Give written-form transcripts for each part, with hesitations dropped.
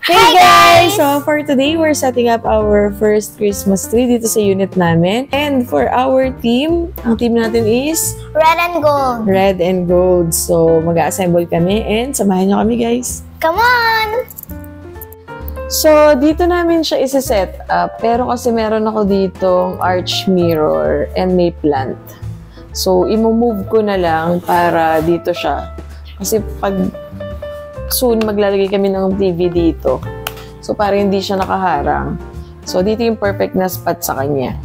Hey guys! So for today, we're setting up our first Christmas tree dito sa unit namin. And for our team, ang team natin is Red and gold. Red and Gold. So mag-assemble kami and samahan nyo kami guys. Come on! So dito namin siya isa-set up. Pero kasi meron ako ditong arch mirror and may plant. So i-move ko na lang para dito siya. Kasi pag soon maglalagay kami ng TV dito. So para hindi siya nakaharang. So dito yung perfect na spot sa kanya.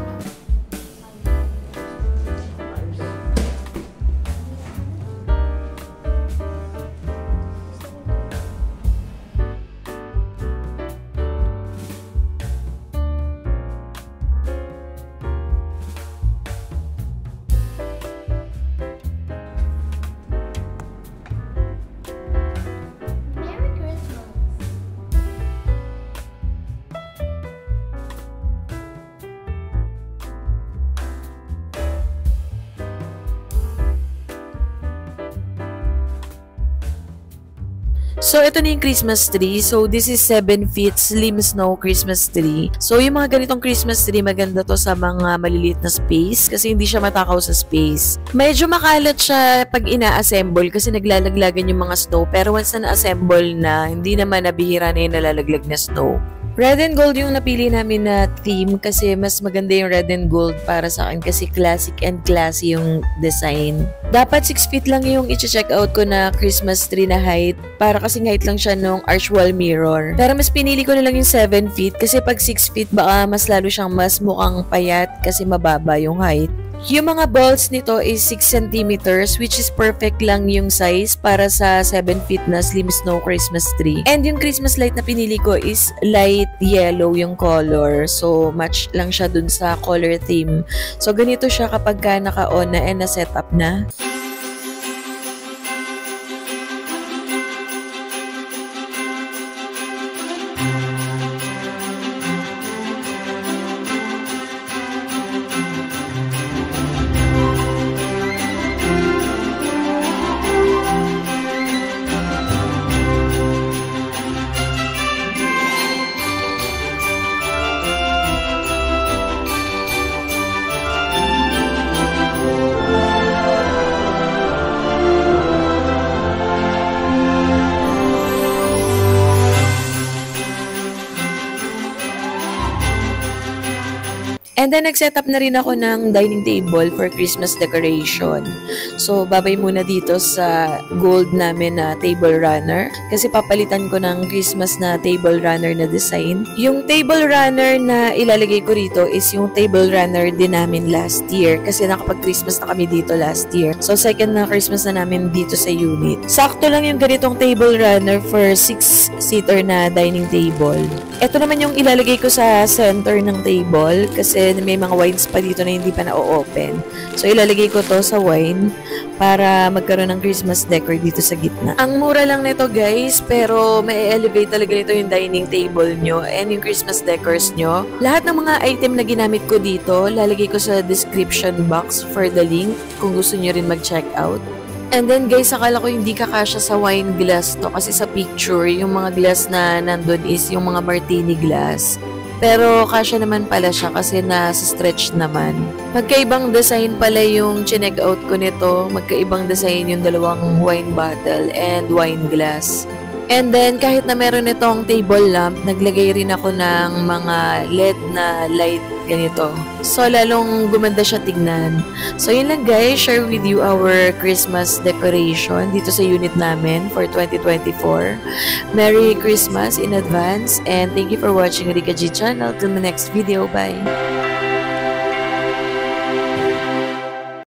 So, ito na yung Christmas tree. So, this is 7 feet slim snow Christmas tree. So, yung mga ganitong Christmas tree, maganda to sa mga maliliit na space kasi hindi siya matakaw sa space. Medyo makalat siya pag ina-assemble kasi naglalaglagan yung mga snow. Pero once na na-assemble na, hindi naman nabihira na yung nalalaglag na snow. Red and gold yung napili namin na theme kasi mas maganda yung red and gold para sa akin kasi classic and classy yung design. Dapat 6 feet lang yung i-check out ko na Christmas tree na height para kasing height lang siya nung arch wall mirror. Pero mas pinili ko na lang yung 7 feet kasi pag 6 feet baka mas lalo siyang mas mukhang payat kasi mababa yung height. Yung mga balls nito is 6 centimeters which is perfect lang yung size para sa 7 feet na slim snow Christmas tree. And yung Christmas light na pinili ko is light yellow yung color. So match lang siya dun sa color theme. So ganito siya kapag ka naka-on na and na-set up na. And then, nag-set up na rin ako ng dining table for Christmas decoration. So, babay muna dito sa gold namin na table runner. Kasi papalitan ko ng Christmas na table runner na design. Yung table runner na ilalagay ko rito is yung table runner din namin last year. Kasi nakapag-Christmas na kami dito last year. So, second na Christmas na namin dito sa unit. Sakto lang yung ganitong table runner for 6-seater na dining table. Ito naman yung ilalagay ko sa center ng table. Kasi may mga wines pa dito na hindi pa na-open. So, ilalagay ko to sa wine para magkaroon ng Christmas decor dito sa gitna. Ang mura lang nito guys, pero may elevate talaga nito yung dining table nyo and yung Christmas decors nyo. Lahat ng mga item na ginamit ko dito, lalagay ko sa description box for the link kung gusto nyo rin mag-check out. And then guys, akala ko hindi kakasya sa wine glass to kasi sa picture, yung mga glass na nandun is yung mga martini glass. Pero kasya naman pala siya kasi nasa-stretch naman. Magkaibang design pala yung chinek out ko nito. Magkaibang design yung dalawang wine bottle and wine glass. And then kahit na meron itong table lamp, naglagay rin ako ng mga LED na light ganito. So lalong gumanda siya tignan. So yun lang guys, share with you our Christmas decoration dito sa unit namin for 2024. Merry Christmas in advance and thank you for watching Rika G channel. Till the next video, bye!